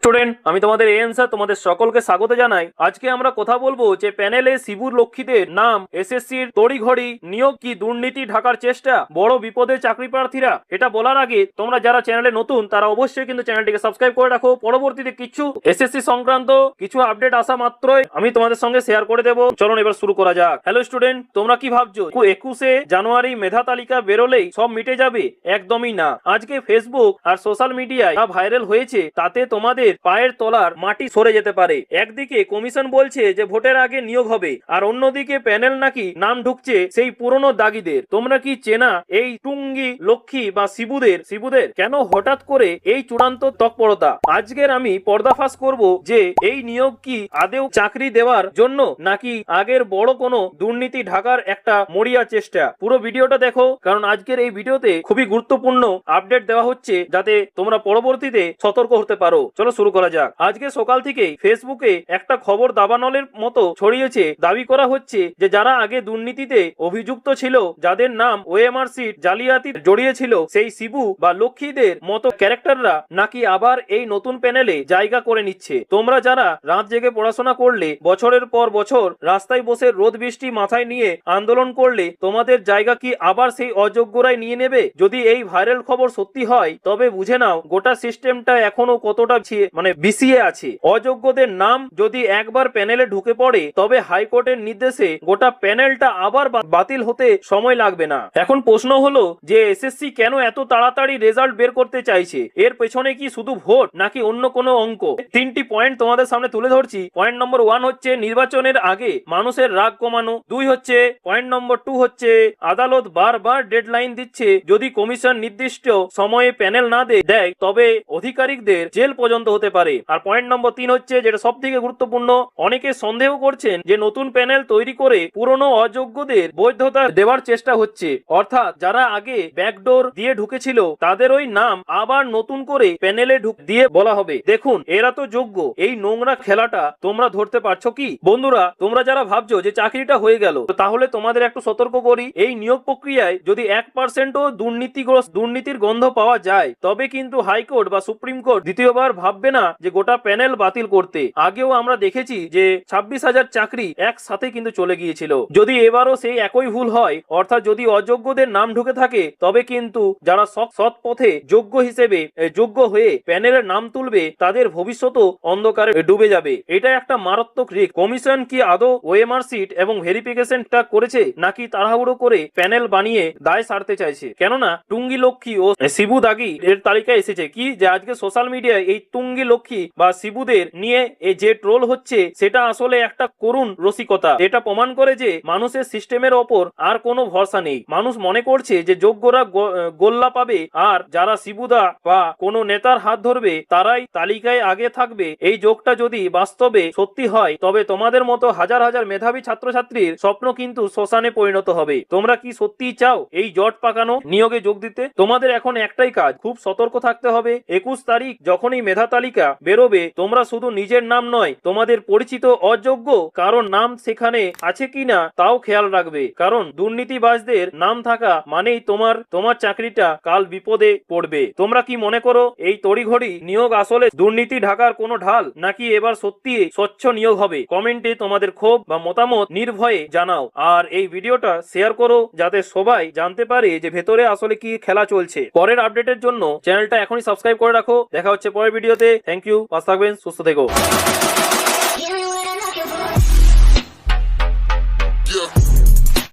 Student, আমি তোমাদের AN sir তোমাদের সকলকে স্বাগত জানাই। আজকে আমরা কথা বলবো যে প্যানেলে শিবুর লক্ষ্মীদের নাম এসএসসির তড়িঘড়ি নিয়োগ কি দুর্নীতি ঢাকার চেষ্টা, বড় বিপদে চাকরি প্রার্থীরা। এটা বলার আগে তোমরা যারা চ্যানেলে নতুন তারা অবশ্যই কিন্তু চ্যানেলটিকে সাবস্ক্রাইব করে রাখো। পরবর্তীতে কিছু এসএসসি সংক্রান্ত কিছু আপডেট আসা মাত্রই আমি তোমাদের সঙ্গে শেয়ার করে দেবো। চলুন এবার শুরু করা যাক। হ্যালো স্টুডেন্ট, তোমরা কি ভাবছো 21শে জানুয়ারি মেধা তালিকা বেরোলেই সব মিটে যাবে? একদমই না। আজকে ফেসবুক আর সোশ্যাল মিডিয়ায় ভাইরাল হয়েছে তাতে তোমাদের পায়ের তলার মাটি সরে যেতে পারে। একদিকে কমিশন বলছে যে ভোটের আগে নিয়োগ হবে, আর অন্যদিকে প্যানেল নাকি নাম ঢুকছে সেই পুরনো দাগীদের। তোমরা কি চেনা এই টুঙ্গি, লক্ষ্মী বা শিবুদের? কেন হঠাৎ করে এই চূড়ান্ত তৎপরতা? আজকের আমি পর্দাফাশ করব যে এই নিয়োগ কি আদেও চাকরি দেওয়ার জন্য, নাকি আগের বড় কোনো দুর্নীতি ঢাকার একটা মরিয়া চেষ্টা। পুরো ভিডিওটা দেখো, কারণ আজকের এই ভিডিওতে খুবই গুরুত্বপূর্ণ আপডেট দেওয়া হচ্ছে যাতে তোমরা পরবর্তীতে সতর্ক হতে পারো। চলো শুরু করা যাক। আজকে সকাল থেকেই ফেসবুকে একটা খবর দাবানলের মতো ছড়িয়েছে। দাবি করা হচ্ছে যে যারা আগে দুর্নীতিতে অভিযুক্ত ছিল, যাদের নাম ওএমআর সিট জালিয়াতি জড়িয়েছিল, সেই শিবু বা লক্ষ্মীদের মতো ক্যারেক্টাররা নাকি আবার এই নতুন প্যানেলে জায়গা করে নিচ্ছে। তোমরা যারা রাত জেগে পড়াশোনা করলে, বছরের পর বছর রাস্তায় বসে রোদ বৃষ্টি মাথায় নিয়ে আন্দোলন করলে, তোমাদের জায়গা কি আবার সেই অযোগ্যরাই নিয়ে নেবে? যদি এই ভাইরাল খবর সত্যি হয় তবে বুঝে নাও গোটা সিস্টেমটা এখনো কতটা বিছিয়ে আছে। অযোগ্যদের নাম যদি একবার প্যানেলে ঢুকে পড়ে তবে হাইকোর্টের নির্দেশে গোটা প্যানেলটা আবার বাতিল হতে সময় লাগবে না। এখন প্রশ্ন হলো যে এসএসসি কেন এত তাড়াতাড়ি রেজাল্ট বের করতে চাইছে? এর পেছনে কি শুধু ভোট নাকি অন্য কোনো অঙ্ক? তিনটি পয়েন্ট তোমাদের সামনে তুলে ধরছি। পয়েন্ট নম্বর 1 হচ্ছে নির্বাচনের আগে মানুষের রাগ কমানো। 2 হচ্ছে পয়েন্ট নম্বর 2 হচ্ছে আদালত বারবার ডেডলাইন দিচ্ছে, যদি কমিশন নির্দিষ্ট সময়ে প্যানেল না দেয় তবে অধিকারিকদের জেল পর্যন্ত হতে পারে। আর পয়েন্ট নম্বর 3 হচ্ছে, যেটা সব থেকে গুরুত্বপূর্ণ, অনেকে সন্দেহ করছেন যে নতুন প্যানেল তৈরি করে পুরনো অযোগ্যদের বৈধতা দেওয়ার চেষ্টা হচ্ছে। অর্থাৎ যারা আগে ব্যাকডোর দিয়ে ঢুকেছিল তাদের ওই নাম আবার নতুন করে প্যানেলে দিয়ে বলা হবে দেখুন এরা তো যোগ্য। এই নোংরা খেলাটা তোমরা ধরতে পারছো কি? বন্ধুরা, তোমরা যারা ভাবছো যে চাকরিটা হয়ে গেল, তাহলে তোমাদের একটু সতর্ক করি। এই নিয়োগ প্রক্রিয়ায় যদি 1%ও দুর্নীতির গন্ধ পাওয়া যায় তবে কিন্তু হাইকোর্ট বা সুপ্রিম কোর্ট দ্বিতীয়বার ভাববে না যে গোটা প্যানেল বাতিল করতে। আগেও আমরা দেখেছি যে 26,000 চাকরি একসাথে কিন্তু চলে গিয়েছিল। যদি এবারও সেই একই ভুল হয়, অর্থাৎ যদি অযোগ্যদের নাম ঢুকে থাকে, তবে কিন্তু যারা সৎ পথে যোগ্য হয়ে প্যানেলের নাম তুলবে তাদের ভবিষ্যৎও অন্ধকারে ডুবে যাবে। এটা একটা মারাত্মক রিস্ক। কমিশন কি আদৌ ওএমআর সিট এবং ভেরিফিকেশনটা করেছে, নাকি তাড়াহুড়ো করে প্যানেল বানিয়ে দায় সারতে চাইছে? কেননা টুঙ্গি, লক্ষ্মী ও শিবু দাগি এর তালিকায় এসেছে কি যে আজকে সোশ্যাল মিডিয়ায় এই টুঙ্গি, লক্ষ্মী বা শিবুদের নিয়ে যে ট্রোল হচ্ছে সেটা আসলে একটা করুণ রসিকতা। এটা প্রমাণ করে যে মানুষের সিস্টেমের ওপর আর কোনো ভরসা নেই। মানুষ মনে করছে যে যোগ্যরা গোল্লা পাবে, আর যারা শিবুদা বা কোনো নেতার হাত ধরবে তারাই তালিকায় আগে থাকবে। এই যোগটা যদি বাস্তবে সত্যি হয় তবে তোমাদের মতো হাজার হাজার মেধাবী ছাত্রছাত্রীর স্বপ্ন কিন্তু শ্মশানে পরিণত হবে। তোমরা কি সত্যিই চাও এই জট পাকানো নিয়োগে যোগ দিতে? তোমাদের এখন একটাই কাজ, খুব সতর্ক থাকতে হবে। 21 তারিখ যখনই মেধা তালিকা বেরোবে, তোমরা শুধু নিজের নাম নয়, তোমাদের পরিচিত অযোগ্য কারণ নাম সেখানে আছে কিনা তাও খেয়াল রাখবে। কারণ দুর্নীতিবাজদের নাম থাকা মানেই তোমার চাকরিটা কাল বিপদে পড়বে। তোমরা কি মনে করো এই তড়িঘড়ি নিয়োগ আসলে দুর্নীতি ঢাকার কোনো ঢাল, নাকি এবার সত্যি স্বচ্ছ নিয়োগ হবে? কমেন্টে তোমাদের ক্ষোভ বা মতামত নির্ভয়ে জানাও। আর এই ভিডিওটা শেয়ার করো যাতে সবাই জানতে পারে যে ভেতরে আসলে কি খেলা চলছে। পরের আপডেটের জন্য চ্যানেলটা এখনই সাবস্ক্রাইব করে রাখো। দেখা হচ্ছে পরের ভিডিওতে। Thank you. পাশে থাকবেন, সুস্থ থেকো।